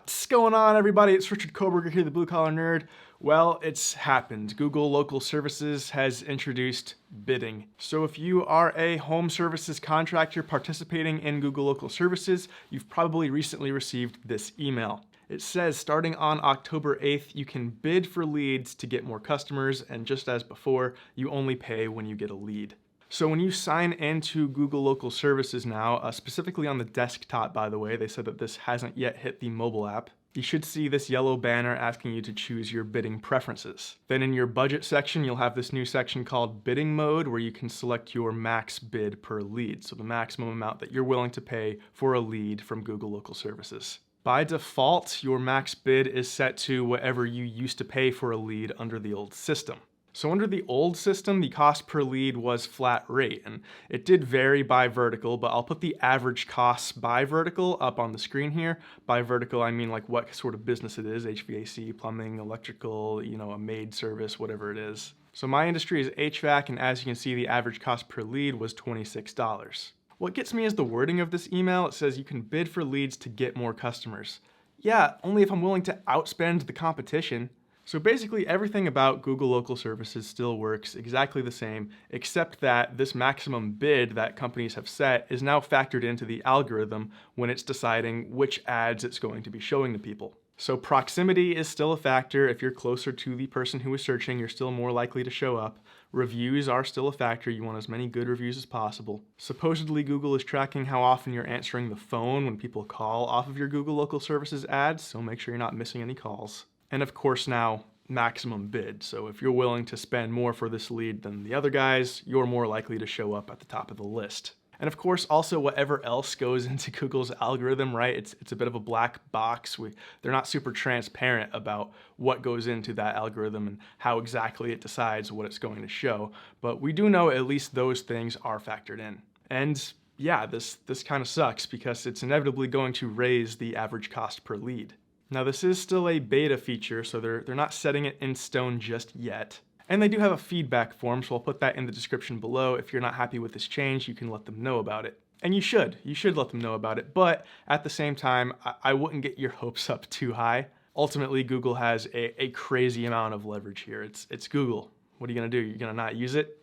What's going on, everybody? It's Richard Koberger here, the Blue Collar Nerd. Well, it's happened. Google Local Services has introduced bidding. So if you are a home services contractor participating in Google Local Services, you've probably recently received this email. It says starting on October 8th, you can bid for leads to get more customers, and just as before, you only pay when you get a lead. So when you sign into Google Local Services now, specifically on the desktop, by the way, they said that this hasn't yet hit the mobile app, you should see this yellow banner asking you to choose your bidding preferences. Then in your budget section, you'll have this new section called bidding mode, where you can select your max bid per lead, so the maximum amount that you're willing to pay for a lead from Google Local Services. By default, your max bid is set to whatever you used to pay for a lead under the old system. So under the old system, the cost per lead was flat rate, and it did vary by vertical, but I'll put the average costs by vertical up on the screen here. By vertical, I mean like what sort of business it is, HVAC, plumbing, electrical, a maid service, whatever it is. So my industry is HVAC, and as you can see, the average cost per lead was $26. What gets me is the wording of this email. It says you can bid for leads to get more customers. Yeah, only if I'm willing to outspend the competition. So basically everything about Google Local Services still works exactly the same, except that this maximum bid that companies have set is now factored into the algorithm when it's deciding which ads it's going to be showing to people. So proximity is still a factor. If you're closer to the person who is searching, you're still more likely to show up. Reviews are still a factor. You want as many good reviews as possible. Supposedly Google is tracking how often you're answering the phone when people call off of your Google Local Services ads, so make sure you're not missing any calls. And of course now, maximum bid. So if you're willing to spend more for this lead than the other guys, you're more likely to show up at the top of the list. And of course, also whatever else goes into Google's algorithm, right? It's a bit of a black box. They're not super transparent about what goes into that algorithm and how exactly it decides what it's going to show. But we do know at least those things are factored in. And yeah, this kind of sucks because it's inevitably going to raise the average cost per lead. Now this is still a beta feature, so they're not setting it in stone just yet. And they do have a feedback form, so I'll put that in the description below. If you're not happy with this change, you can let them know about it. And you should let them know about it, but at the same time, I wouldn't get your hopes up too high. Ultimately, Google has a crazy amount of leverage here. It's Google. What are you gonna do? You're gonna not use it?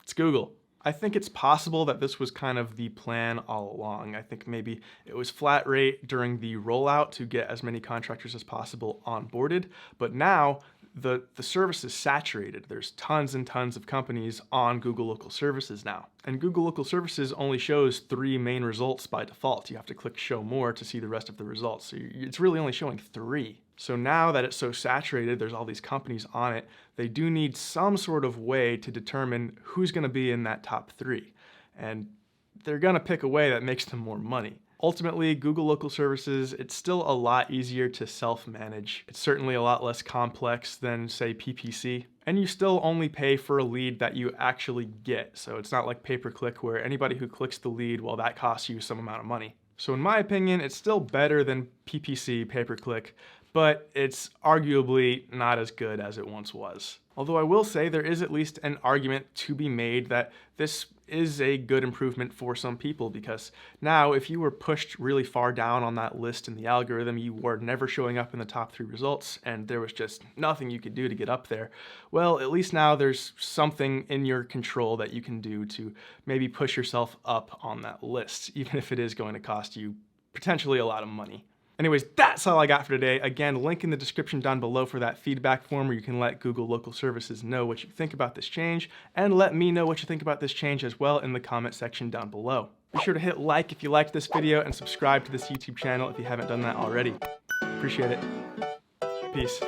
It's Google. I think it's possible that this was kind of the plan all along. I think maybe it was flat rate during the rollout to get as many contractors as possible onboarded, but now the service is saturated. There's tons and tons of companies on Google Local Services now. And Google Local Services only shows 3 main results by default. You have to click show more to see the rest of the results. So it's really only showing 3. So now that it's so saturated, there's all these companies on it, they do need some sort of way to determine who's gonna be in that top 3. And they're gonna pick a way that makes them more money. Ultimately, Google Local Services, it's still a lot easier to self-manage. It's certainly a lot less complex than, say, PPC. And you still only pay for a lead that you actually get. So it's not like pay-per-click where anybody who clicks the lead, well, that costs you some amount of money. So in my opinion, it's still better than PPC, pay-per-click, but it's arguably not as good as it once was. Although I will say there is at least an argument to be made that this is a good improvement for some people, because now if you were pushed really far down on that list in the algorithm, you were never showing up in the top 3 results, and there was just nothing you could do to get up there. Well, at least now there's something in your control that you can do to maybe push yourself up on that list, even if it is going to cost you potentially a lot of money. Anyways, that's all I got for today. Again, link in the description down below for that feedback form where you can let Google Local Services know what you think about this change, and let me know what you think about this change as well in the comment section down below. Be sure to hit like if you liked this video and subscribe to this YouTube channel if you haven't done that already. Appreciate it. Peace.